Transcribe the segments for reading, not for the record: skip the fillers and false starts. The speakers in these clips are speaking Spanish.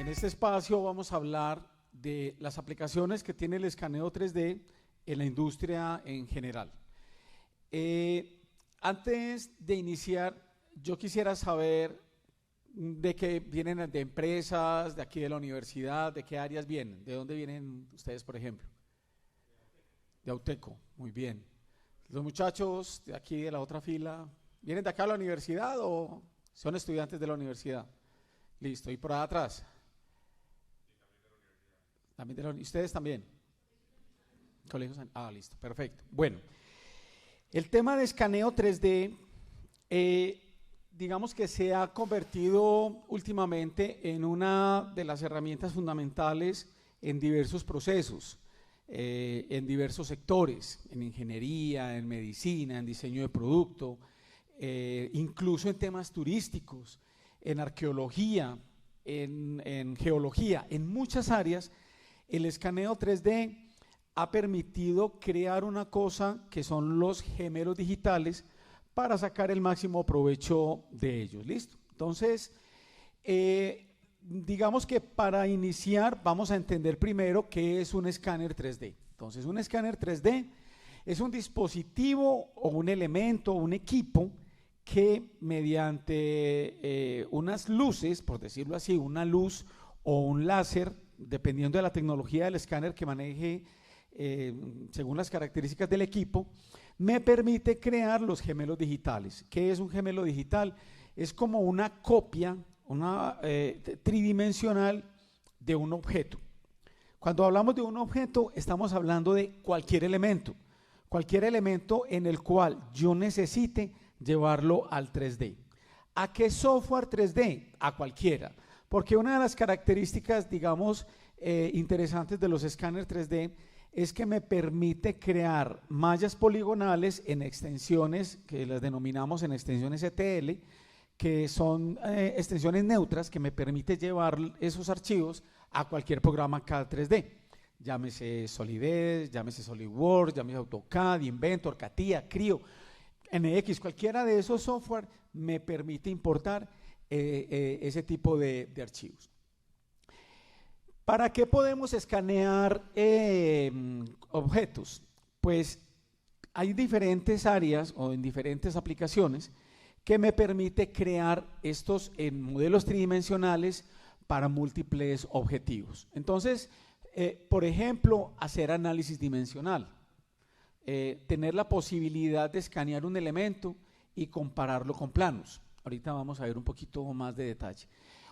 En este espacio vamos a hablar de las aplicaciones que tiene el escaneo 3D en la industria en general. Antes de iniciar, yo quisiera saber de qué vienen, de empresas, de aquí de la universidad, de qué áreas vienen, de dónde vienen ustedes, por ejemplo. De Auteco, muy bien. Los muchachos de aquí de la otra fila, ¿vienen de acá a la universidad o son estudiantes de la universidad? Listo, y por allá atrás. También de la universidad. ¿Ustedes también? Colegios. Listo, perfecto. Bueno, el tema de escaneo 3D, digamos que se ha convertido últimamente en una de las herramientas fundamentales en diversos procesos, en diversos sectores, en ingeniería, en medicina, en diseño de producto, incluso en temas turísticos, en arqueología, en geología, en muchas áreas. El escaneo 3D ha permitido crear una cosa que son los gemelos digitales para sacar el máximo provecho de ellos. ¿Listo? Entonces, digamos que para iniciar vamos a entender primero qué es un escáner 3D. Entonces, un escáner 3D es un dispositivo o un elemento o un equipo que mediante unas luces, por decirlo así, una luz o un láser, dependiendo de la tecnología del escáner que maneje según las características del equipo, me permite crear los gemelos digitales. ¿Qué es un gemelo digital? Es como una copia, una tridimensional de un objeto. Cuando hablamos de un objeto, estamos hablando de cualquier elemento en el cual yo necesite llevarlo al 3D. ¿A qué software 3D? A cualquiera. Porque una de las características, digamos, interesantes de los escáneres 3D es que me permite crear mallas poligonales en extensiones, que las denominamos en extensiones ETL, que son extensiones neutras que me permite llevar esos archivos a cualquier programa CAD 3D. Llámese Solidez, llámese SolidWorks, llámese AutoCAD, Inventor, CATIA, Creo, NX, cualquiera de esos software me permite importar ese tipo de archivos. ¿Para qué podemos escanear objetos? Pues hay diferentes áreas o en diferentes aplicaciones que me permite crear estos en modelos tridimensionales para múltiples objetivos. Entonces, por ejemplo, hacer análisis dimensional, tener la posibilidad de escanear un elemento y compararlo con planos. Ahorita vamos a ver un poquito más de detalle.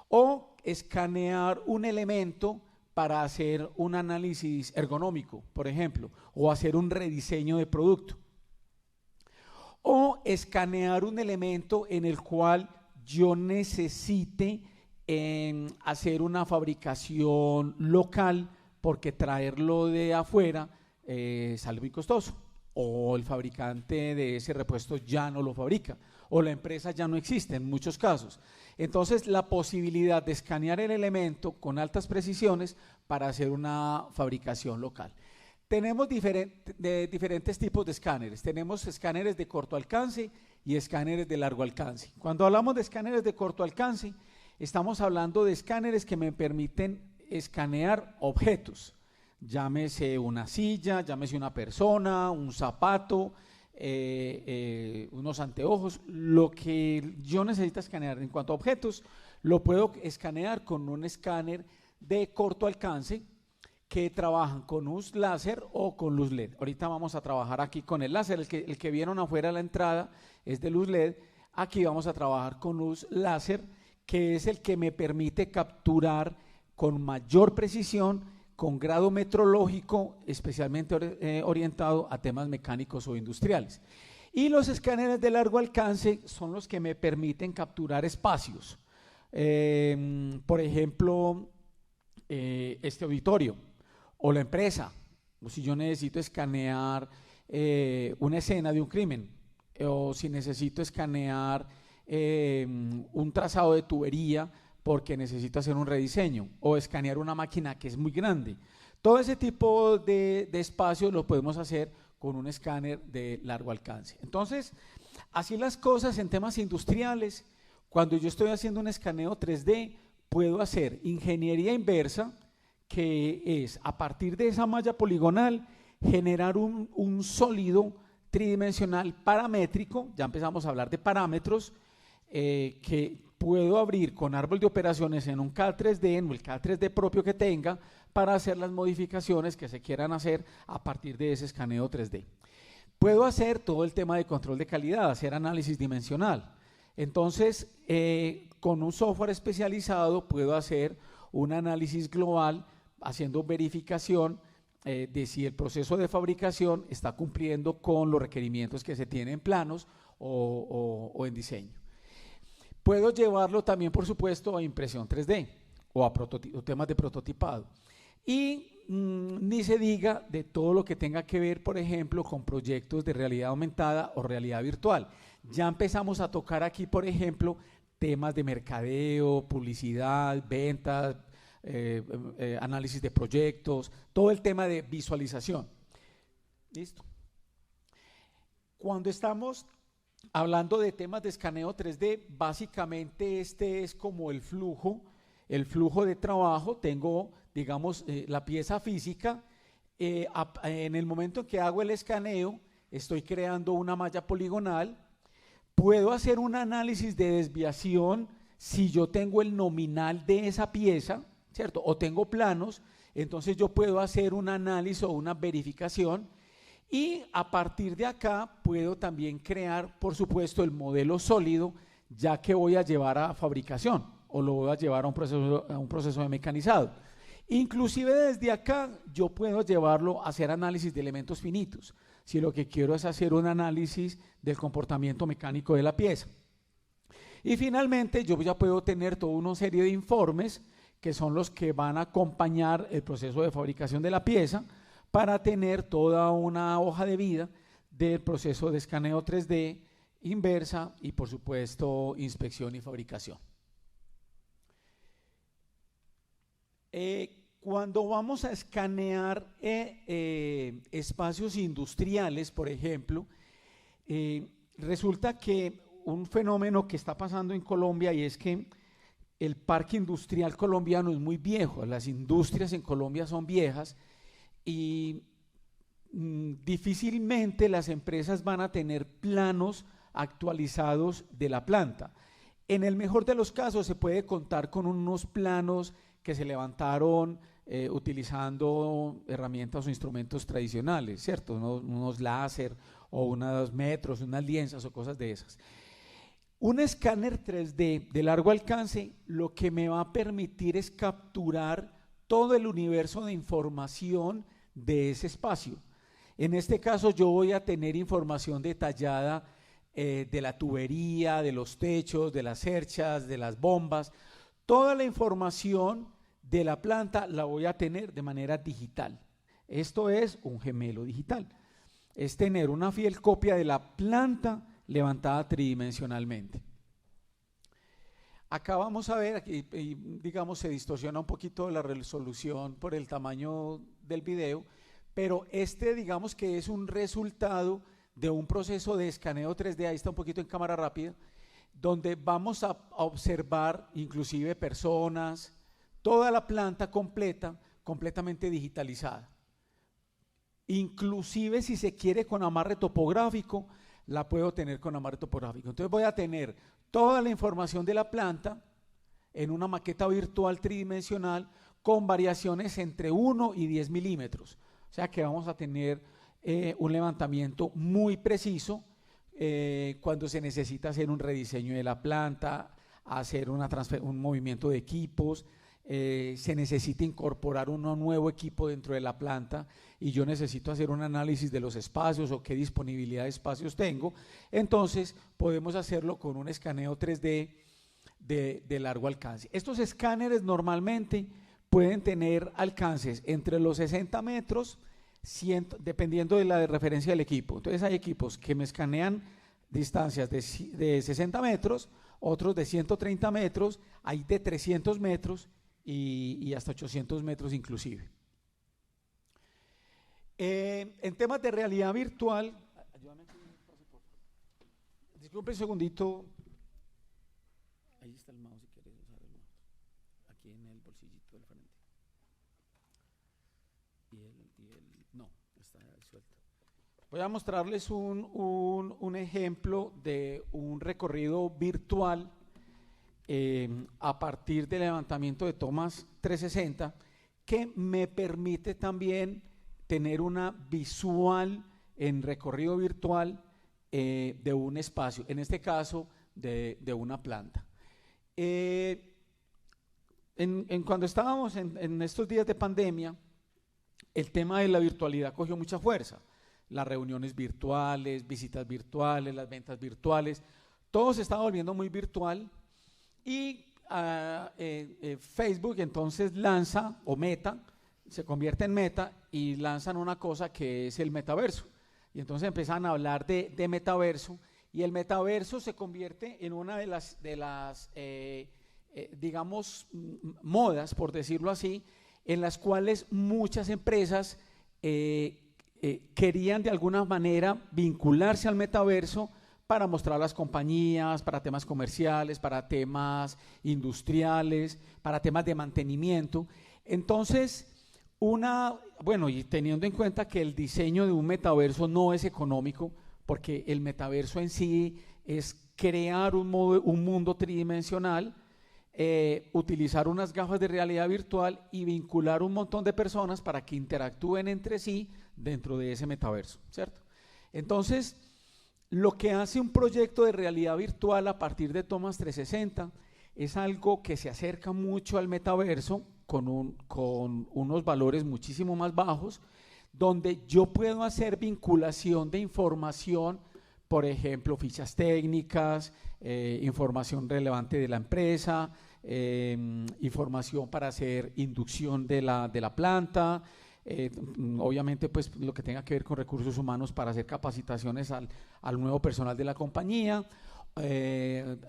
O escanear un elemento para hacer un análisis ergonómico, por ejemplo, o hacer un rediseño de producto. O escanear un elemento en el cual yo necesite hacer una fabricación local porque traerlo de afuera sale muy costoso, o el fabricante de ese repuesto ya no lo fabrica, o la empresa ya no existe en muchos casos. Entonces, la posibilidad de escanear el elemento con altas precisiones para hacer una fabricación local. Tenemos diferentes tipos de escáneres. Tenemos escáneres de corto alcance y escáneres de largo alcance. Cuando hablamos de escáneres de corto alcance, estamos hablando de escáneres que me permiten escanear objetos. Llámese una silla, llámese una persona, un zapato, unos anteojos, lo que yo necesito escanear en cuanto a objetos, lo puedo escanear con un escáner de corto alcance que trabajan con luz láser o con luz LED. Ahorita vamos a trabajar aquí con el láser, el que vieron afuera de la entrada es de luz LED, aquí vamos a trabajar con luz láser, que es el que me permite capturar con mayor precisión, con grado metrológico, especialmente orientado a temas mecánicos o industriales. Y los escáneres de largo alcance son los que me permiten capturar espacios. Por ejemplo, este auditorio o la empresa, o si yo necesito escanear una escena de un crimen, o si necesito escanear un trazado de tubería porque necesito hacer un rediseño, o escanear una máquina que es muy grande. Todo ese tipo de espacios lo podemos hacer con un escáner de largo alcance. Entonces, así las cosas en temas industriales, cuando yo estoy haciendo un escaneo 3D, puedo hacer ingeniería inversa, que es a partir de esa malla poligonal generar un sólido tridimensional paramétrico. Ya empezamos a hablar de parámetros, que puedo abrir con árbol de operaciones en un CAD 3D, en el CAD 3D propio que tenga, para hacer las modificaciones que se quieran hacer a partir de ese escaneo 3D. Puedo hacer todo el tema de control de calidad, hacer análisis dimensional. Entonces, con un software especializado puedo hacer un análisis global haciendo verificación de si el proceso de fabricación está cumpliendo con los requerimientos que se tienen en planos o en diseño. Puedo llevarlo también, por supuesto, a impresión 3D o a temas de prototipado. Y ni se diga de todo lo que tenga que ver, por ejemplo, con proyectos de realidad aumentada o realidad virtual. Ya empezamos a tocar aquí, por ejemplo, temas de mercadeo, publicidad, ventas, análisis de proyectos, todo el tema de visualización. ¿Listo? Cuando estamos hablando de temas de escaneo 3D, básicamente este es como el flujo de trabajo. Tengo, digamos, la pieza física. En el momento en que hago el escaneo, estoy creando una malla poligonal. Puedo hacer un análisis de desviación si yo tengo el nominal de esa pieza, ¿cierto? O tengo planos, entonces yo puedo hacer un análisis o una verificación. Y a partir de acá puedo también crear, por supuesto, el modelo sólido, ya que voy a llevar a fabricación o lo voy a llevar a un proceso de mecanizado. Inclusive desde acá yo puedo llevarlo a hacer análisis de elementos finitos, si lo que quiero es hacer un análisis del comportamiento mecánico de la pieza. Y finalmente yo ya puedo tener toda una serie de informes que son los que van a acompañar el proceso de fabricación de la pieza, para tener toda una hoja de vida del proceso de escaneo 3D inversa y, por supuesto, inspección y fabricación. Cuando vamos a escanear espacios industriales, por ejemplo, resulta que un fenómeno que está pasando en Colombia, y es que el parque industrial colombiano es muy viejo, las industrias en Colombia son viejas, y difícilmente las empresas van a tener planos actualizados de la planta. En el mejor de los casos se puede contar con unos planos que se levantaron utilizando herramientas o instrumentos tradicionales, ¿cierto? Unos láser o unos metros, unas lienzas o cosas de esas. Un escáner 3D de largo alcance lo que me va a permitir es capturar todo el universo de información de ese espacio. En este caso yo voy a tener información detallada de la tubería, de los techos, de las cerchas, de las bombas. Toda la información de la planta la voy a tener de manera digital. Esto es un gemelo digital. Es tener una fiel copia de la planta levantada tridimensionalmente. Acá vamos a ver, aquí, digamos, se distorsiona un poquito la resolución por el tamaño del video, pero digamos que es un resultado de un proceso de escaneo 3D, ahí está un poquito en cámara rápida, donde vamos a observar inclusive personas, toda la planta completamente digitalizada. Inclusive si se quiere con amarre topográfico, la puedo tener con amarre topográfico. Entonces voy a tener toda la información de la planta en una maqueta virtual tridimensional con variaciones entre 1 y 10 milímetros. O sea que vamos a tener un levantamiento muy preciso cuando se necesita hacer un rediseño de la planta, hacer un movimiento de equipos, se necesita incorporar un nuevo equipo dentro de la planta y yo necesito hacer un análisis de los espacios o qué disponibilidad de espacios tengo. Entonces podemos hacerlo con un escaneo 3D de largo alcance. Estos escáneres normalmente pueden tener alcances entre los 60 metros, dependiendo de la referencia del equipo. Entonces hay equipos que me escanean distancias de 60 metros, otros de 130 metros, hay de 300 metros y hasta 800 metros inclusive. En temas de realidad virtual, ayúdame aquí, disculpe un segundito, ahí está el mouse si quieres usar el mouse. aquí en el bolsillito del frente. No, está suelto. Voy a mostrarles un ejemplo de un recorrido virtual a partir del levantamiento de tomas 360 que me permite también tener una visual en recorrido virtual de un espacio, en este caso de una planta. Cuando estábamos en estos días de pandemia, el tema de la virtualidad cogió mucha fuerza. Las reuniones virtuales, visitas virtuales, las ventas virtuales, todo se estaba volviendo muy virtual y Facebook entonces lanza, o Meta, se convierte en Meta y lanzan una cosa que es el metaverso. Y entonces empiezan a hablar de metaverso y el metaverso se convierte en una de las digamos, modas, por decirlo así, en las cuales muchas empresas querían de alguna manera vincularse al metaverso para mostrar a las compañías, para temas comerciales, para temas industriales, para temas de mantenimiento. Entonces, bueno, y teniendo en cuenta que el diseño de un metaverso no es económico, porque el metaverso en sí es crear un mundo tridimensional, utilizar unas gafas de realidad virtual y vincular un montón de personas para que interactúen entre sí dentro de ese metaverso, ¿cierto? Entonces, lo que hace un proyecto de realidad virtual a partir de tomas 360 es algo que se acerca mucho al metaverso con unos valores muchísimo más bajos, donde yo puedo hacer vinculación de información, por ejemplo, fichas técnicas, información relevante de la empresa, información para hacer inducción de la planta, obviamente pues lo que tenga que ver con recursos humanos para hacer capacitaciones al nuevo personal de la compañía,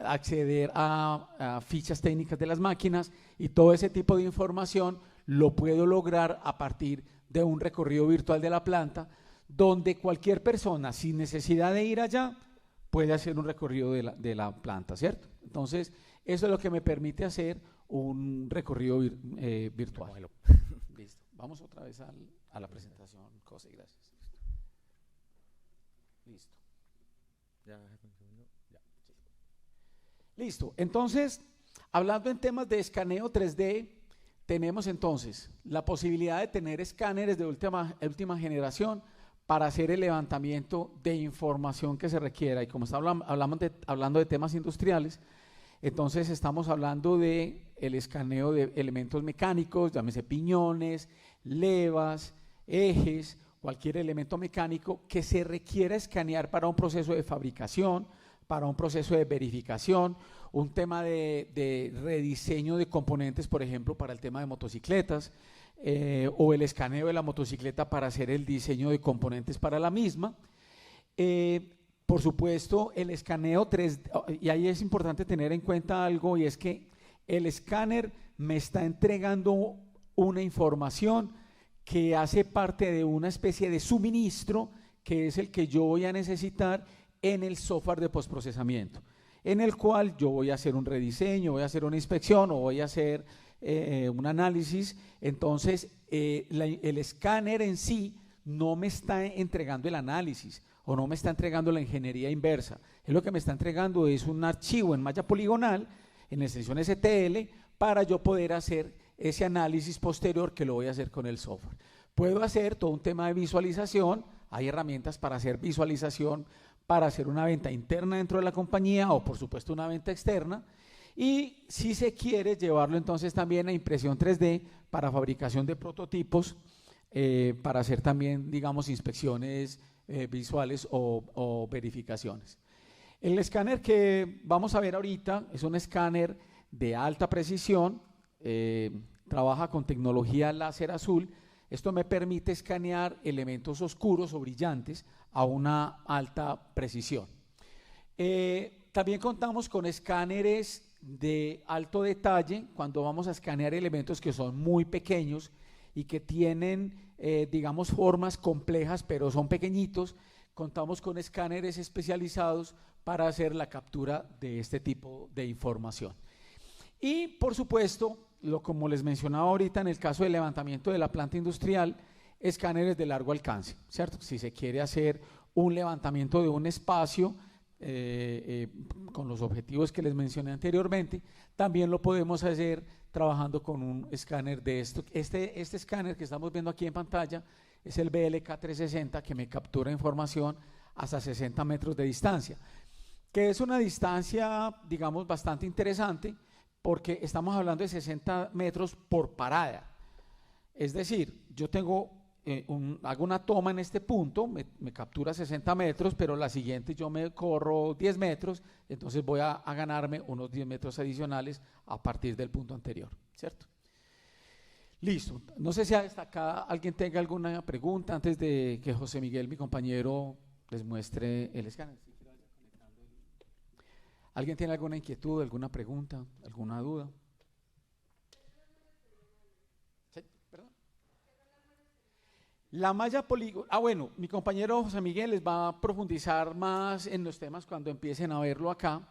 acceder a fichas técnicas de las máquinas, y todo ese tipo de información lo puedo lograr a partir de un recorrido virtual de la planta, donde cualquier persona sin necesidad de ir allá puede hacer un recorrido de la planta, ¿cierto? Entonces, eso es lo que me permite hacer un recorrido virtual. Bueno. Listo. Vamos otra vez a la presentación. José, gracias. Listo. Ya. Listo. Entonces, hablando en temas de escaneo 3D, tenemos entonces la posibilidad de tener escáneres de última generación para hacer el levantamiento de información que se requiera. Y como hablando de temas industriales, entonces estamos hablando de el escaneo de elementos mecánicos, llámese piñones, levas, ejes, cualquier elemento mecánico que se requiera escanear para un proceso de fabricación, para un proceso de verificación, un tema de rediseño de componentes, por ejemplo, para el tema de motocicletas, o el escaneo de la motocicleta para hacer el diseño de componentes para la misma. Por supuesto, el escaneo 3D, y ahí es importante tener en cuenta algo, y es que el escáner me está entregando una información que hace parte de una especie de suministro, que es el que yo voy a necesitar en el software de postprocesamiento, en el cual yo voy a hacer un rediseño, voy a hacer una inspección o voy a hacer un análisis. Entonces, el escáner en sí no me está entregando el análisis o no me está entregando la ingeniería inversa. Es lo que me está entregando es un archivo en malla poligonal, en extensión STL, para yo poder hacer ese análisis posterior que lo voy a hacer con el software. Puedo hacer todo un tema de visualización, hay herramientas para hacer visualización, para hacer una venta interna dentro de la compañía o por supuesto una venta externa, y si se quiere llevarlo entonces también a impresión 3D para fabricación de prototipos, para hacer también, digamos, inspecciones visuales o verificaciones. El escáner que vamos a ver ahorita es un escáner de alta precisión, trabaja con tecnología láser azul. Esto me permite escanear elementos oscuros o brillantes a una alta precisión. También contamos con escáneres de alto detalle cuando vamos a escanear elementos que son muy pequeños y que tienen, digamos, formas complejas, pero son pequeñitos. Contamos con escáneres especializados para hacer la captura de este tipo de información. Y, por supuesto, como les mencionaba ahorita, en el caso del levantamiento de la planta industrial, escáneres de largo alcance, ¿cierto? Si se quiere hacer un levantamiento de un espacio con los objetivos que les mencioné anteriormente, también lo podemos hacer trabajando con un escáner de esto. Este escáner que estamos viendo aquí en pantalla es el BLK 360, que me captura información hasta 60 metros de distancia, que es una distancia, digamos, bastante interesante, porque estamos hablando de 60 metros por parada. Es decir, yo tengo hago una toma en este punto, me captura 60 metros, pero la siguiente yo me corro 10 metros, entonces voy a ganarme unos 10 metros adicionales a partir del punto anterior, ¿cierto? Listo. No sé si hasta acá alguien tenga alguna pregunta antes de que José Miguel, mi compañero, les muestre el escáner. ¿Alguien tiene alguna inquietud, alguna pregunta, alguna duda? ¿Sí? ¿Perdón? La malla poligonal, bueno, mi compañero José Miguel les va a profundizar más en los temas cuando empiecen a verlo acá.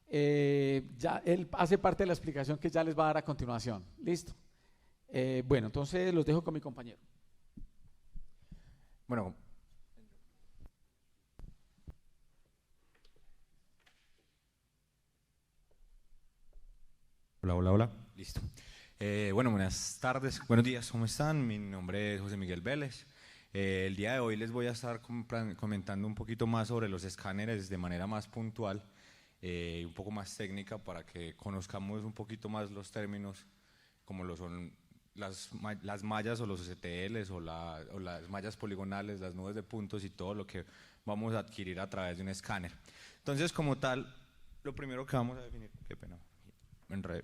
Ya él hace parte de la explicación que ya les va a dar a continuación. ¿Listo? Bueno, entonces los dejo con mi compañero. Bueno. Hola, hola, hola. Listo. Bueno, buenas tardes, buenos días, ¿cómo están? Mi nombre es José Miguel Vélez. El día de hoy les voy a estar comentando un poquito más sobre los escáneres de manera más puntual, un poco más técnica, para que conozcamos un poquito más los términos, como lo son las mallas o los STLs o las mallas poligonales, las nubes de puntos y todo lo que vamos a adquirir a través de un escáner. Entonces, como tal, lo primero que vamos a definir, qué pena, me enredé.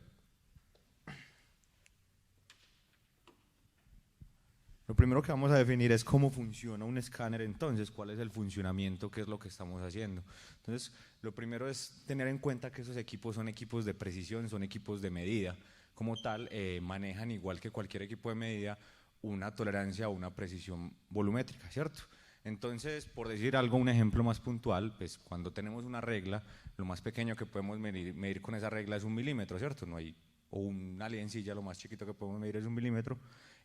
Lo primero que vamos a definir es cómo funciona un escáner, entonces, cuál es el funcionamiento, qué es lo que estamos haciendo. Entonces, lo primero es tener en cuenta que esos equipos son equipos de precisión, son equipos de medida. Como tal, manejan, igual que cualquier equipo de medida, una tolerancia o una precisión volumétrica, ¿cierto? Entonces, por decir algo, un ejemplo más puntual, pues cuando tenemos una regla, lo más pequeño que podemos medir con esa regla es 1 milímetro, ¿cierto? No hay, o una liencilla, lo más chiquito que podemos medir es 1 milímetro.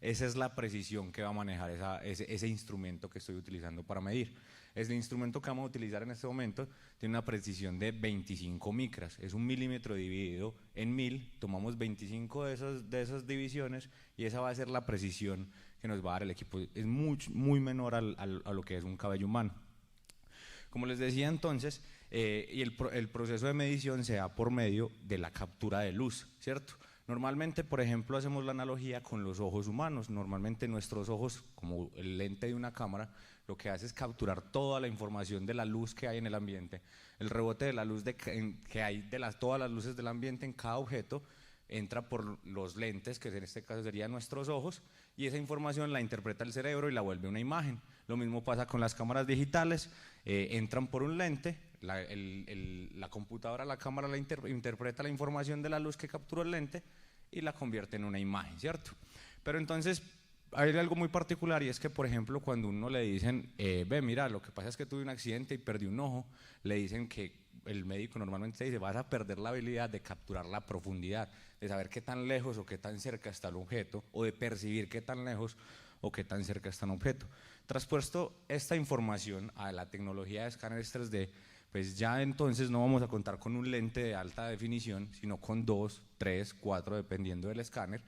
Esa es la precisión que va a manejar ese instrumento que estoy utilizando para medir. El instrumento que vamos a utilizar en este momento tiene una precisión de 25 micras, es 1 milímetro dividido en 1000, tomamos 25 de esas divisiones y esa va a ser la precisión que nos va a dar el equipo. Es muy menor a lo que es un cabello humano. Como les decía entonces, y el proceso de medición se da por medio de la captura de luz, ¿cierto? Normalmente, por ejemplo, hacemos la analogía con los ojos humanos. Normalmente nuestros ojos, como el lente de una cámara, lo que hace es capturar toda la información de la luz que hay en el ambiente. El rebote de la luz que hay de todas las luces del ambiente en cada objeto entra por los lentes, que en este caso serían nuestros ojos, y esa información la interpreta el cerebro y la vuelve una imagen. Lo mismo pasa con las cámaras digitales, entran por un lente, la computadora, la cámara interpreta la información de la luz que capturó el lente y la convierte en una imagen, ¿cierto? Pero entonces hay algo muy particular, y es que, por ejemplo, cuando uno le dicen, ve, mira, lo que pasa es que tuve un accidente y perdí un ojo, le dicen que el médico normalmente dice, vas a perder la habilidad de capturar la profundidad, de saber qué tan lejos o qué tan cerca está el objeto, o de percibir qué tan lejos o qué tan cerca está un objeto. Traspuesto esta información a la tecnología de escáneres 3D, pues ya entonces no vamos a contar con un lente de alta definición, sino con 2, 3, 4, dependiendo del escáner.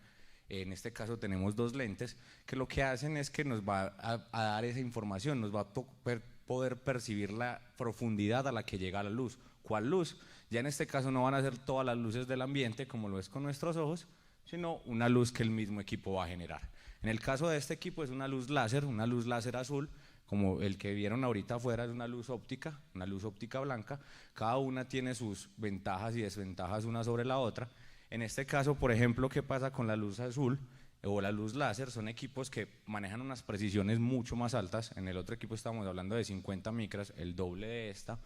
En este caso tenemos 2 lentes que lo que hacen es que nos va a dar esa información, nos va a poder percibir la profundidad a la que llega la luz. ¿Cuál luz? Ya en este caso no van a ser todas las luces del ambiente como lo es con nuestros ojos, sino una luz que el mismo equipo va a generar. En el caso de este equipo es una luz láser azul, como el que vieron ahorita afuera es una luz óptica blanca. Cada una tiene sus ventajas y desventajas una sobre la otra. En este caso, por ejemplo, ¿qué pasa con la luz azul o la luz láser? Son equipos que manejan unas precisiones mucho más altas. En el otro equipo estamos hablando de 50 micras, el doble de esta.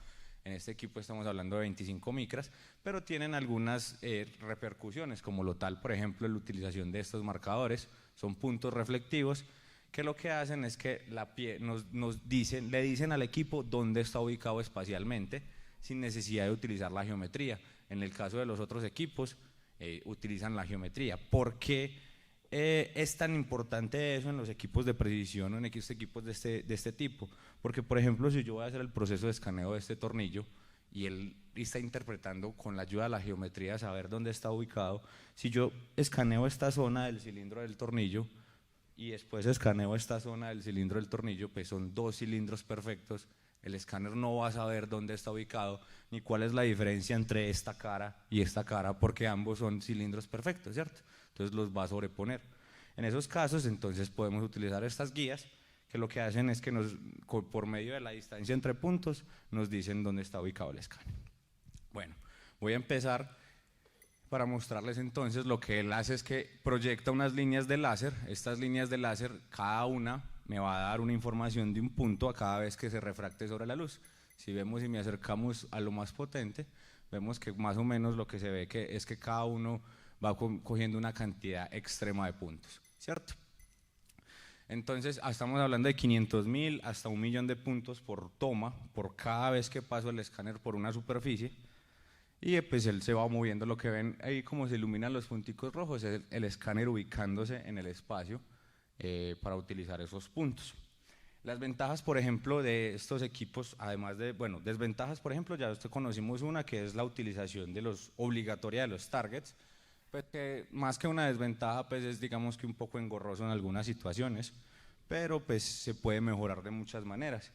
En este equipo estamos hablando de 25 micras, pero tienen algunas repercusiones, como lo tal, por ejemplo, la utilización de estos marcadores. Son puntos reflectivos que lo que hacen es que le dicen al equipo dónde está ubicado espacialmente, sin necesidad de utilizar la geometría. En el caso de los otros equipos, utilizan la geometría. ¿Por qué es tan importante eso en los equipos de precisión o en equipos de este tipo? Porque, por ejemplo, si yo voy a hacer el proceso de escaneo de este tornillo y él está interpretando con la ayuda de la geometría saber dónde está ubicado, si yo escaneo esta zona del cilindro del tornillo y después escaneo esta zona del cilindro del tornillo, pues son dos cilindros perfectos, el escáner no va a saber dónde está ubicado ni cuál es la diferencia entre esta cara y esta cara, porque ambos son cilindros perfectos, ¿cierto? Entonces los va a sobreponer. En esos casos, entonces podemos utilizar estas guías que lo que hacen es que por medio de la distancia entre puntos nos dicen dónde está ubicado el escáner. Bueno, voy a empezar para mostrarles entonces. Lo que él hace es que proyecta unas líneas de láser. Estas líneas de láser, cada una me va a dar una información de un punto a cada vez que se refracte sobre la luz. Si vemos y me acercamos a lo más potente, vemos que más o menos lo que se ve es que cada uno va cogiendo una cantidad extrema de puntos, ¿cierto? Entonces estamos hablando de 500.000 hasta 1.000.000 de puntos por toma, por cada vez que paso el escáner por una superficie, y pues él se va moviendo. Lo que ven ahí como se iluminan los punticos rojos es el escáner ubicándose en el espacio para utilizar esos puntos. Las ventajas, por ejemplo, de estos equipos, además de, bueno, desventajas, por ejemplo, ya conocimos una, que es la utilización de obligatoria de los targets, pues que más que una desventaja, pues es, digamos, que un poco engorroso en algunas situaciones, pero pues se puede mejorar de muchas maneras.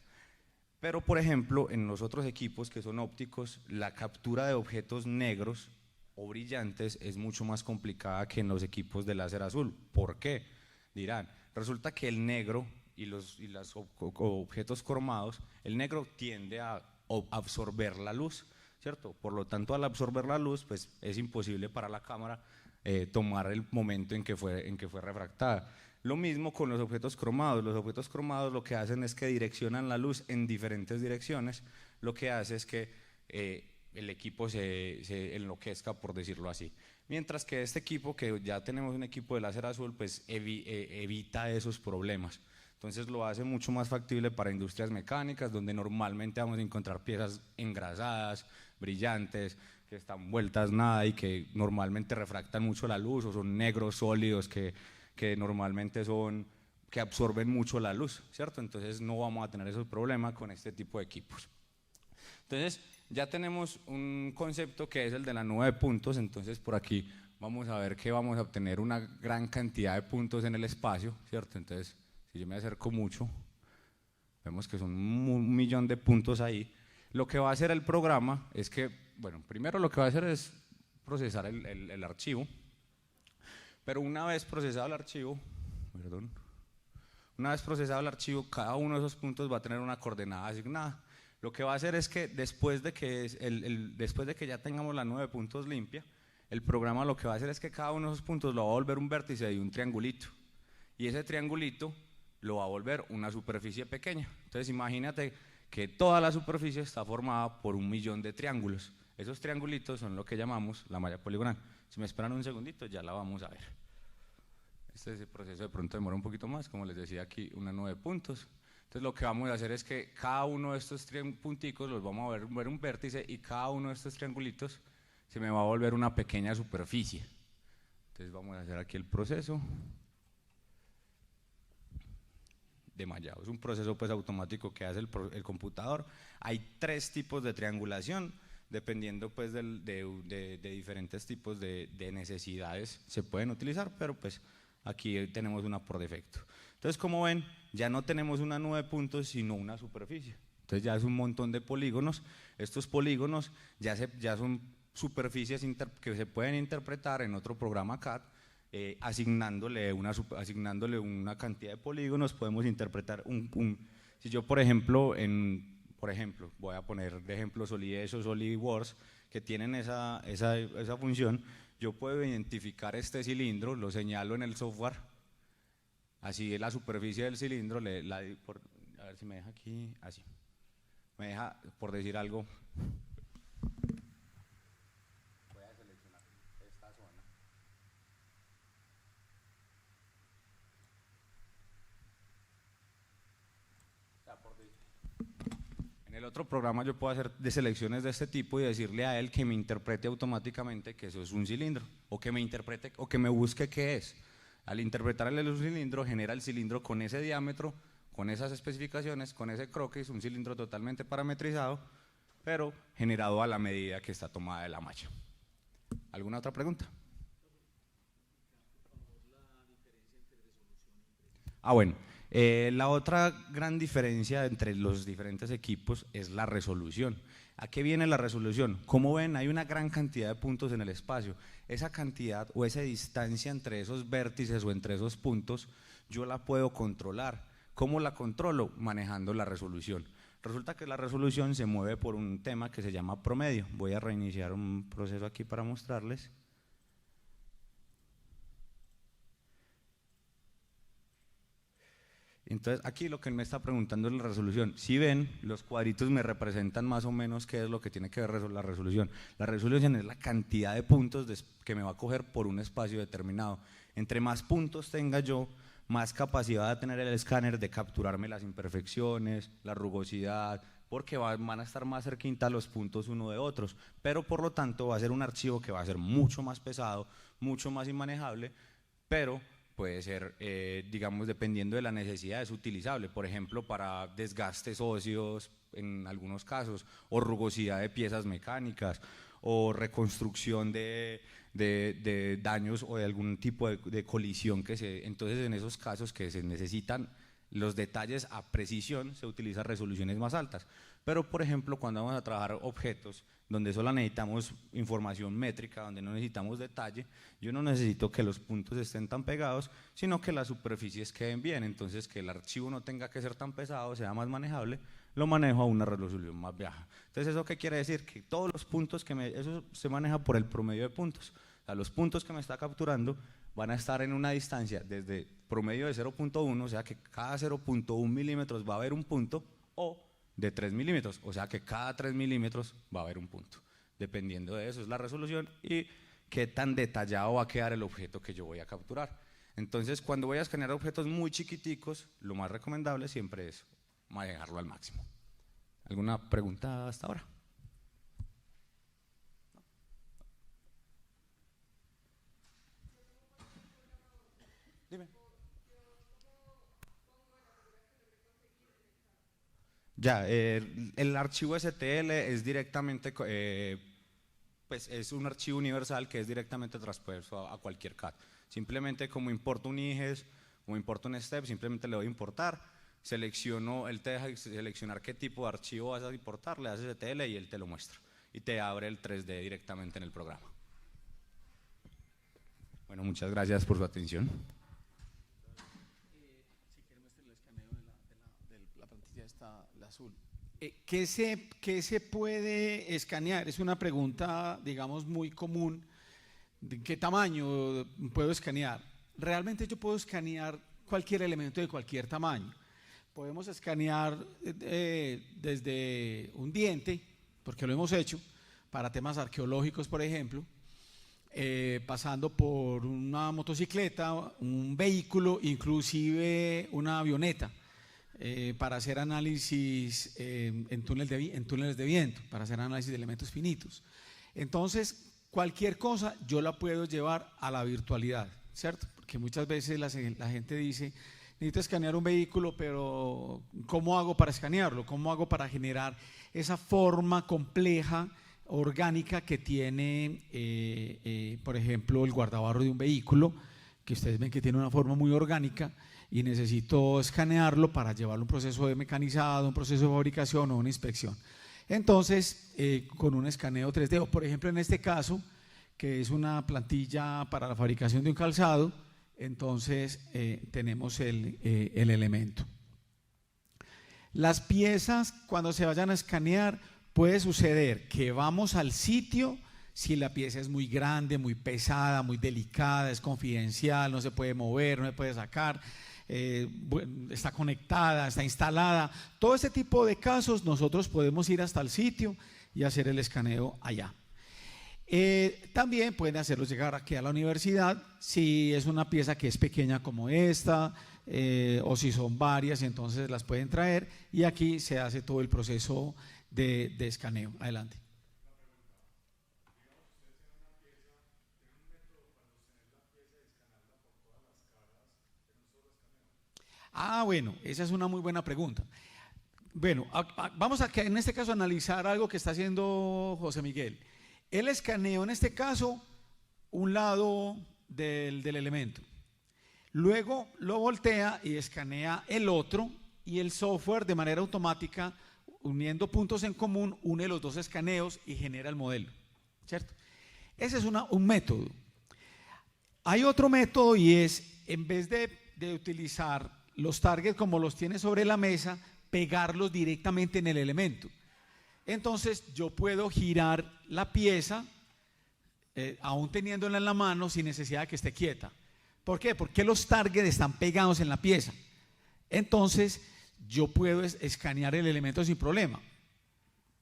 Pero, por ejemplo, en los otros equipos que son ópticos, la captura de objetos negros o brillantes es mucho más complicada que en los equipos de láser azul. ¿Por qué? Dirán, resulta que el negro y los objetos cromados, el negro tiende a absorber la luz, ¿cierto? Por lo tanto, al absorber la luz, pues es imposible para la cámara tomar el momento en que fue refractada. Lo mismo con los objetos cromados. Los objetos cromados lo que hacen es que direccionan la luz en diferentes direcciones. Lo que hace es que el equipo se enloquezca, por decirlo así. Mientras que este equipo, que ya tenemos un equipo de láser azul, pues evita esos problemas. Entonces lo hace mucho más factible para industrias mecánicas, donde normalmente vamos a encontrar piezas engrasadas, brillantes, que están vueltas nada y que normalmente refractan mucho la luz, o son negros sólidos que normalmente que absorben mucho la luz, ¿cierto? Entonces no vamos a tener esos problemas con este tipo de equipos. Entonces ya tenemos un concepto que es el de la nube de puntos. Entonces por aquí vamos a ver que vamos a obtener una gran cantidad de puntos en el espacio, ¿cierto? Entonces si yo me acerco mucho, vemos que son 1.000.000 de puntos ahí. Lo que va a hacer el programa es que, bueno, primero lo que va a hacer es procesar el archivo, pero una vez procesado el archivo, cada uno de esos puntos va a tener una coordenada asignada. Lo que va a hacer es que después de que ya tengamos la nube de puntos limpia, el programa lo que va a hacer es que cada uno de esos puntos lo va a volver un vértice y un triangulito, y ese triangulito lo va a volver una superficie pequeña. Entonces imagínate que toda la superficie está formada por 1.000.000 de triángulos. Esos triangulitos son lo que llamamos la malla poligonal. Si me esperan un segundito, ya la vamos a ver. Este proceso de pronto demora un poquito más, como les decía aquí, una nube de puntos. Entonces lo que vamos a hacer es que cada uno de estos punticos los vamos a ver un vértice, y cada uno de estos triangulitos se me va a volver una pequeña superficie. Entonces vamos a hacer aquí el proceso de mallado. Es un proceso pues automático que hace el computador. Hay 3 tipos de triangulación, dependiendo pues de diferentes tipos de necesidades se pueden utilizar, pero pues aquí tenemos una por defecto. Entonces, como ven, ya no tenemos una nube de puntos, sino una superficie. Entonces ya es un montón de polígonos. Estos polígonos ya son superficies que se pueden interpretar en otro programa CAD. Asignándole una cantidad de polígonos, podemos interpretar si yo por ejemplo voy a poner de ejemplo Solidez o SolidWorks, que tienen esa función. Yo puedo identificar este cilindro, lo señalo en el software, así es la superficie del cilindro, a ver si me deja aquí, así, me deja, por decir algo, voy a seleccionar esta zona. En el otro programa yo puedo hacer de selecciones de este tipo y decirle a él que me interprete automáticamente que eso es un cilindro, o que me interprete o que me busque qué es. Al interpretarle el cilindro, genera el cilindro con ese diámetro, con esas especificaciones, con ese croquis, un cilindro totalmente parametrizado, pero generado a la medida que está tomada de la malla. ¿Alguna otra pregunta? Bueno, la otra gran diferencia entre los diferentes equipos es la resolución. ¿A qué viene la resolución? Como ven, hay una gran cantidad de puntos en el espacio. Esa cantidad o esa distancia entre esos vértices o entre esos puntos, yo la puedo controlar. ¿Cómo la controlo? Manejando la resolución. Resulta que la resolución se mueve por un tema que se llama promedio. Voy a reiniciar un proceso aquí para mostrarles. Entonces, aquí lo que él me está preguntando es la resolución. Si ven, los cuadritos me representan más o menos qué es lo que tiene que ver la resolución. La resolución es la cantidad de puntos que me va a coger por un espacio determinado. Entre más puntos tenga yo, más capacidad va a tener el escáner de capturarme las imperfecciones, la rugosidad, porque van a estar más cerquita los puntos uno de otros. Pero por lo tanto va a ser un archivo que va a ser mucho más pesado, mucho más inmanejable, pero puede ser, digamos, dependiendo de la necesidad, es utilizable, por ejemplo, para desgastes óseos en algunos casos, o rugosidad de piezas mecánicas, o reconstrucción de daños o de algún tipo de colisión entonces en esos casos que se necesitan los detalles a precisión, se utilizan resoluciones más altas. Pero, por ejemplo, cuando vamos a trabajar objetos donde solo necesitamos información métrica, donde no necesitamos detalle, yo no necesito que los puntos estén tan pegados, sino que las superficies queden bien. Entonces, que el archivo no tenga que ser tan pesado, sea más manejable, lo manejo a una resolución más baja. Entonces, ¿eso qué quiere decir? Que todos los puntos eso se maneja por el promedio de puntos. O sea, los puntos que me está capturando van a estar en una distancia desde promedio de 0.1, o sea que cada 0.1 milímetros va a haber un punto, o de 3 milímetros, o sea que cada 3 milímetros va a haber un punto. Dependiendo de eso es la resolución y qué tan detallado va a quedar el objeto que yo voy a capturar. Entonces, cuando voy a escanear objetos muy chiquiticos, lo más recomendable siempre es manejarlo al máximo. ¿Alguna pregunta hasta ahora? Dime. Ya, el archivo STL es directamente, pues es un archivo universal que es directamente transpuesto a cualquier CAD. Simplemente como importo un IGES o importo un STEP, simplemente le doy importar, selecciono, él te deja seleccionar qué tipo de archivo vas a importar, le das STL y él te lo muestra. Y te abre el 3D directamente en el programa. Bueno, muchas gracias por su atención. Azul. ¿Qué se puede escanear? Es una pregunta, digamos, muy común. ¿De qué tamaño puedo escanear? Realmente yo puedo escanear cualquier elemento de cualquier tamaño. Podemos escanear desde un diente, porque lo hemos hecho, para temas arqueológicos, por ejemplo, pasando por una motocicleta, un vehículo, inclusive una avioneta. Para hacer análisis en túneles de viento, para hacer análisis de elementos finitos. Entonces, cualquier cosa yo la puedo llevar a la virtualidad, ¿cierto? Porque muchas veces la gente dice, necesito escanear un vehículo, pero ¿cómo hago para escanearlo? ¿Cómo hago para generar esa forma compleja, orgánica que tiene, por ejemplo, el guardabarro de un vehículo, que ustedes ven que tiene una forma muy orgánica, y necesito escanearlo para llevarlo a un proceso de mecanizado, un proceso de fabricación o una inspección? Entonces, con un escaneo 3D, o por ejemplo en este caso, que es una plantilla para la fabricación de un calzado, entonces tenemos el elemento. Las piezas, cuando se vayan a escanear, puede suceder que vamos al sitio. Si la pieza es muy grande, muy pesada, muy delicada, es confidencial, no se puede mover, no se puede sacar, está conectada, está instalada, todo ese tipo de casos nosotros podemos ir hasta el sitio y hacer el escaneo allá. También pueden hacerlos llegar aquí a la universidad si es una pieza que es pequeña como esta, o si son varias, entonces las pueden traer y aquí se hace todo el proceso de escaneo. Adelante. Ah, bueno, esa es una muy buena pregunta. Bueno, vamos a en este caso analizar algo que está haciendo José Miguel. Él escaneó en este caso un lado del elemento. Luego lo voltea y escanea el otro y el software de manera automática, uniendo puntos en común, une los dos escaneos y genera el modelo, ¿cierto? Ese es un método. Hay otro método y es, en vez de utilizar los targets como los tiene sobre la mesa, pegarlos directamente en el elemento. Entonces yo puedo girar la pieza, aún teniéndola en la mano, sin necesidad de que esté quieta. ¿Por qué? Porque los targets están pegados en la pieza. Entonces yo puedo escanear el elemento sin problema.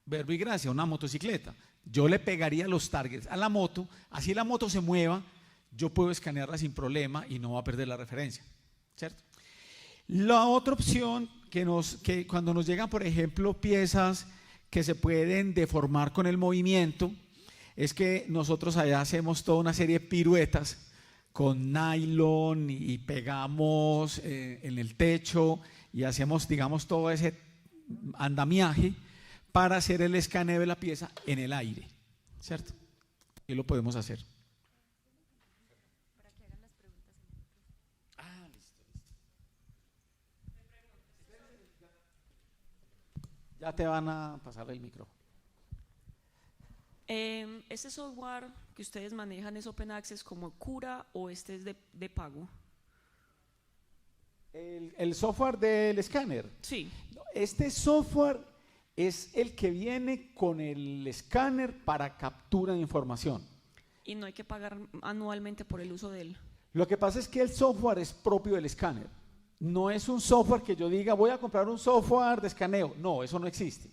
Verbo y gracia, una motocicleta. Yo le pegaría los targets a la moto, así la moto se mueva, yo puedo escanearla sin problema y no va a perder la referencia, ¿cierto? La otra opción que cuando nos llegan, por ejemplo, piezas que se pueden deformar con el movimiento, es que nosotros allá hacemos toda una serie de piruetas con nylon y pegamos en el techo y hacemos, digamos, todo ese andamiaje para hacer el escaneo de la pieza en el aire, ¿cierto? Y lo podemos hacer. Para que hagan las preguntas. Ah, listo. Ya te van a pasar el micrófono. ¿Este software que ustedes manejan es Open Access como Cura o este es de pago? El software del escáner. Sí. Este software es el que viene con el escáner para captura de información. Y no hay que pagar anualmente por el uso de él. Lo que pasa es que el software es propio del escáner. No es un software que yo diga voy a comprar un software de escaneo. No, eso no existe.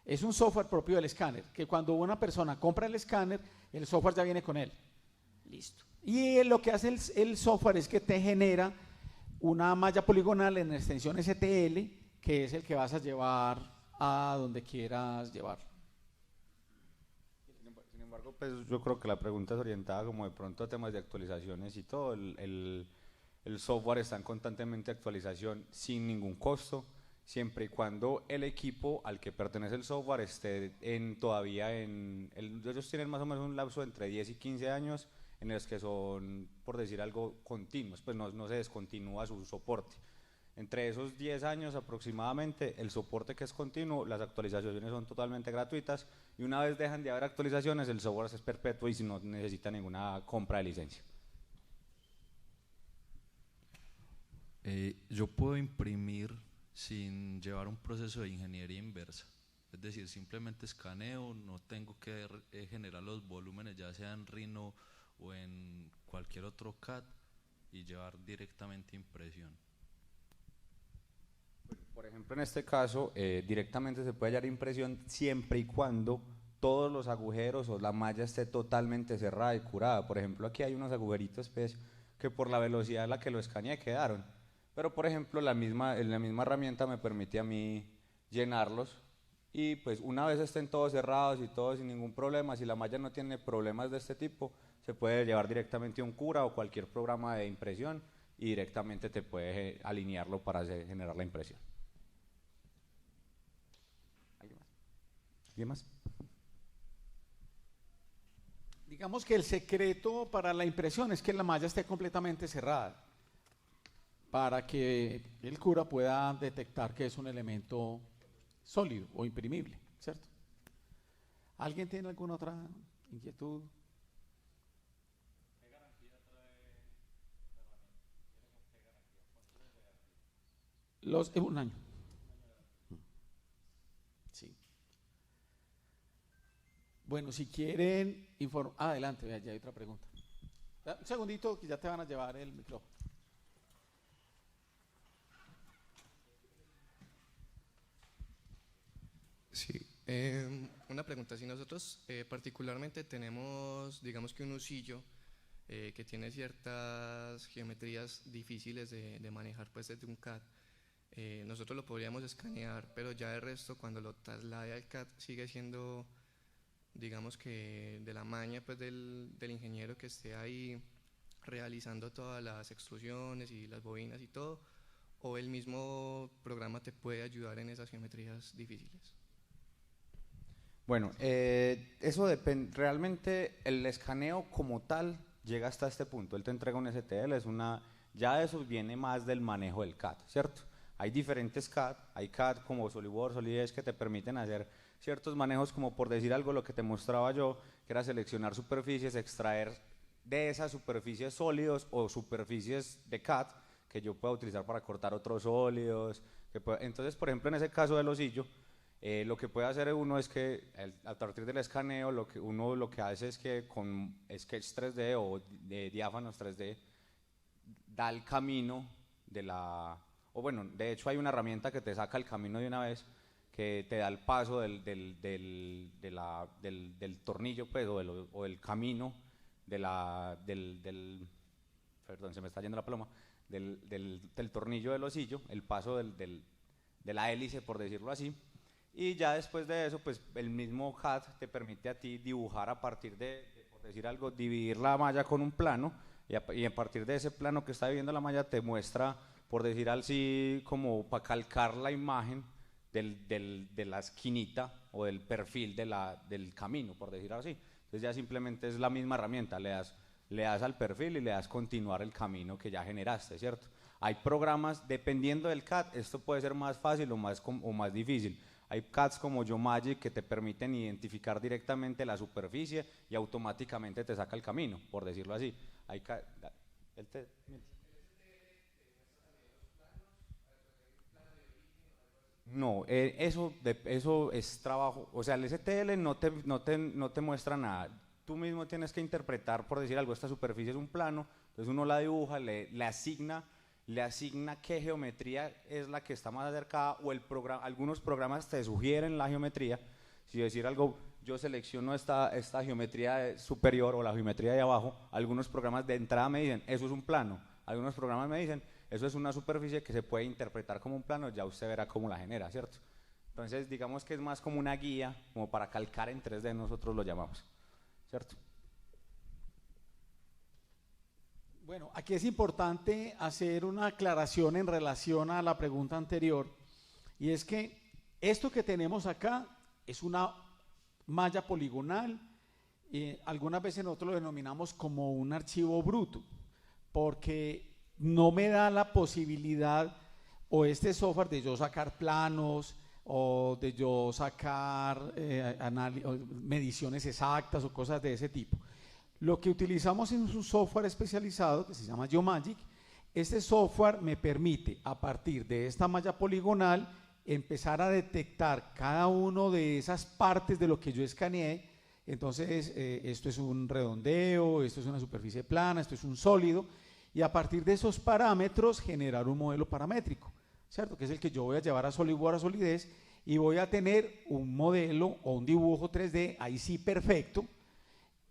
Es un software propio del escáner, que cuando una persona compra el escáner, el software ya viene con él. Listo. Y lo que hace el software es que te genera una malla poligonal en extensión STL, que es el que vas a llevar a donde quieras llevar. Sin embargo, pues yo creo que la pregunta es orientada como de pronto a temas de actualizaciones y todo. El software está en constantemente actualización sin ningún costo, siempre y cuando el equipo al que pertenece el software esté ellos tienen más o menos un lapso entre 10 y 15 años en los que son, por decir algo, continuos, pues no se descontinúa su soporte. Entre esos 10 años aproximadamente, el soporte que es continuo, las actualizaciones son totalmente gratuitas y una vez dejan de haber actualizaciones, el software es perpetuo y no necesita ninguna compra de licencia. Yo puedo imprimir sin llevar un proceso de ingeniería inversa, es decir, simplemente escaneo, no tengo que generar los volúmenes ya sea en Rhino o en cualquier otro CAD y llevar directamente impresión. Por ejemplo, en este caso, directamente se puede hallar impresión siempre y cuando todos los agujeros o la malla esté totalmente cerrada y curada. Por ejemplo, aquí hay unos agujeritos pues, que por la velocidad a la que lo escaneé quedaron. Pero, por ejemplo, la misma herramienta me permite a mí llenarlos y pues una vez estén todos cerrados y todos sin ningún problema, si la malla no tiene problemas de este tipo, se puede llevar directamente a un Cura o cualquier programa de impresión y directamente te puede alinearlo para generar la impresión. ¿Alguien más? Digamos que el secreto para la impresión es que la malla esté completamente cerrada, para que el cura pueda detectar que es un elemento sólido o imprimible, ¿cierto? ¿Alguien tiene alguna otra inquietud? ¿Qué garantía trae la herramienta? Un año. Sí. Bueno, si quieren informar, adelante, ya hay otra pregunta. Un segundito que ya te van a llevar el micrófono. Sí, una buena pregunta. Si nosotros particularmente tenemos, digamos que un usillo que tiene ciertas geometrías difíciles de manejar pues desde un CAD, nosotros lo podríamos escanear, pero ya de resto cuando lo traslade al CAD sigue siendo, digamos que de la maña pues del ingeniero que esté ahí realizando todas las extrusiones y las bobinas y todo, o el mismo programa te puede ayudar en esas geometrías difíciles. Bueno, eso depende, realmente el escaneo como tal llega hasta este punto, él te entrega un STL, ya eso viene más del manejo del CAD, ¿cierto? Hay diferentes CAD, hay CAD como SolidWorks, Solidez que te permiten hacer ciertos manejos, como por decir algo lo que te mostraba yo, que era seleccionar superficies, extraer de esas superficies sólidos o superficies de CAD que yo pueda utilizar para cortar otros sólidos. Entonces, por ejemplo, en ese caso del osillo, lo que puede hacer uno es que a partir del escaneo, lo que hace es que con Sketch 3D o de diáfanos 3D da el camino o bueno, de hecho hay una herramienta que te saca el camino de una vez, que te da el paso del tornillo pues, o del camino perdón, se me está yendo la pluma, del tornillo del osillo, el paso de la hélice, por decirlo así, y ya después de eso, pues el mismo CAD te permite a ti dibujar a partir por decir algo, dividir la malla con un plano, y a partir de ese plano que está viviendo la malla te muestra, por decir así, como para calcar la imagen de la esquinita o del perfil del camino, por decirlo así. Entonces ya simplemente es la misma herramienta, le das al perfil y le das continuar el camino que ya generaste, ¿cierto? Hay programas, dependiendo del CAD, esto puede ser más fácil o más difícil. Hay CADs como Geomagic que te permiten identificar directamente la superficie y automáticamente te saca el camino, por decirlo así. Hay No, eso es trabajo, o sea, el STL no te muestra nada, tú mismo tienes que interpretar, por decir algo, esta superficie es un plano, entonces uno la dibuja, le asigna qué geometría es la que está más acercada, o algunos programas te sugieren la geometría, si decir algo, yo selecciono esta geometría superior o la geometría de abajo, algunos programas de entrada me dicen, eso es un plano, algunos programas me dicen, eso es una superficie que se puede interpretar como un plano, ya usted verá cómo la genera, ¿cierto? Entonces, digamos que es más como una guía, como para calcar en 3D, nosotros lo llamamos, ¿cierto? Bueno, aquí es importante hacer una aclaración en relación a la pregunta anterior, y es que esto que tenemos acá es una malla poligonal, algunas veces nosotros lo denominamos como un archivo bruto, porque no me da la posibilidad o este software de yo sacar planos o de yo sacar mediciones exactas o cosas de ese tipo. Lo que utilizamos es un software especializado que se llama Geomagic. Este software me permite, a partir de esta malla poligonal, empezar a detectar cada uno de esas partes de lo que yo escaneé. Entonces, esto es un redondeo, esto es una superficie plana, esto es un sólido, y a partir de esos parámetros generar un modelo paramétrico, ¿cierto? Que es el que yo voy a llevar a SolidWorks, a Solidez, y voy a tener un modelo o un dibujo 3D, ahí sí perfecto,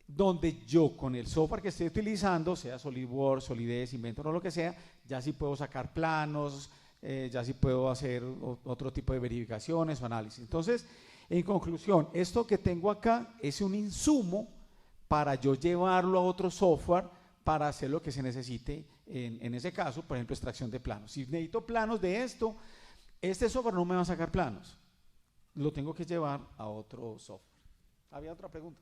donde yo con el software que estoy utilizando, sea SolidWorks, Solidez, Inventor o lo que sea, ya sí puedo sacar planos, ya sí puedo hacer otro tipo de verificaciones o análisis. Entonces, en conclusión, esto que tengo acá es un insumo para yo llevarlo a otro software para hacer lo que se necesite en ese caso, por ejemplo, extracción de planos. Si necesito planos de esto, este software no me va a sacar planos, lo tengo que llevar a otro software. ¿Había otra pregunta?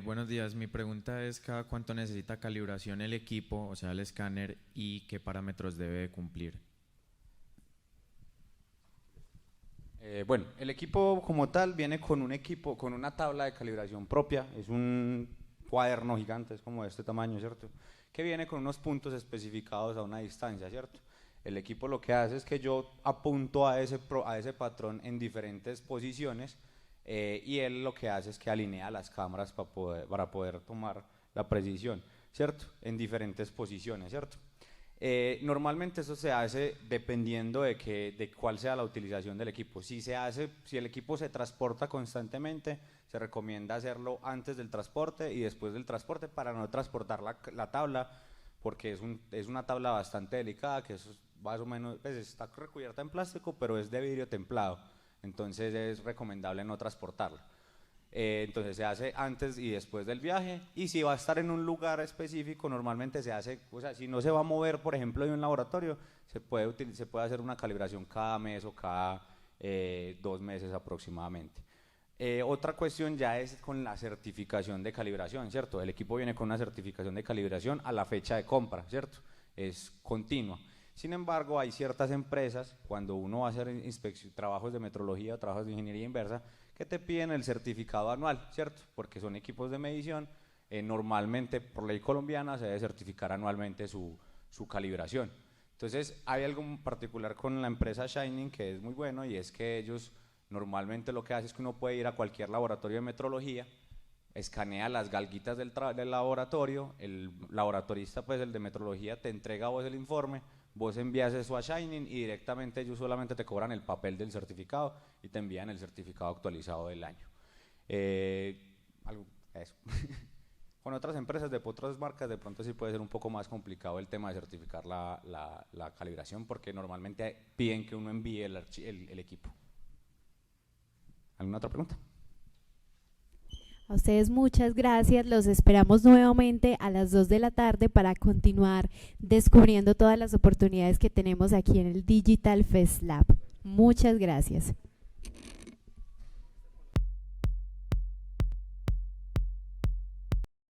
Buenos días, mi pregunta es cada cuánto necesita calibración el equipo, o sea el escáner, y qué parámetros debe cumplir. Bueno, el equipo como tal viene con una tabla de calibración propia, es un cuaderno gigante, es como de este tamaño, ¿cierto? Que viene con unos puntos especificados a una distancia, ¿cierto? El equipo lo que hace es que yo apunto a ese patrón en diferentes posiciones, y él lo que hace es que alinea las cámaras para poder tomar la precisión, ¿cierto? En diferentes posiciones, ¿cierto? Normalmente eso se hace dependiendo de cuál sea la utilización del equipo. Si el equipo se transporta constantemente, se recomienda hacerlo antes del transporte y después del transporte para no transportar la tabla, porque es una tabla bastante delicada, que eso más o menos pues está recubierta en plástico, pero es de vidrio templado, entonces es recomendable no transportarla. Entonces se hace antes y después del viaje, y si va a estar en un lugar específico, normalmente se hace, o sea, si no se va a mover, por ejemplo, de un laboratorio, se puede hacer una calibración cada mes o cada 2 meses aproximadamente. Otra cuestión ya es con la certificación de calibración, ¿cierto? El equipo viene con una certificación de calibración a la fecha de compra, ¿cierto? Es continua. Sin embargo, hay ciertas empresas, cuando uno va a hacer trabajos de metrología o trabajos de ingeniería inversa, que te piden el certificado anual, ¿cierto? Porque son equipos de medición, normalmente por ley colombiana se debe certificar anualmente su calibración. Entonces hay algo particular con la empresa Shining que es muy bueno, y es que ellos normalmente lo que hacen es que uno puede ir a cualquier laboratorio de metrología, escanea las galguitas del laboratorio, el laboratorista, pues el de metrología, te entrega a vos el informe, vos envías eso a Shining y directamente ellos solamente te cobran el papel del certificado y te envían el certificado actualizado del año. Eso. Con otras empresas de otras marcas de pronto sí puede ser un poco más complicado el tema de certificar la calibración, porque normalmente piden que uno envíe el equipo. ¿Alguna otra pregunta? A ustedes muchas gracias, los esperamos nuevamente a las 2 de la tarde para continuar descubriendo todas las oportunidades que tenemos aquí en el Digital Fest Lab. Muchas gracias.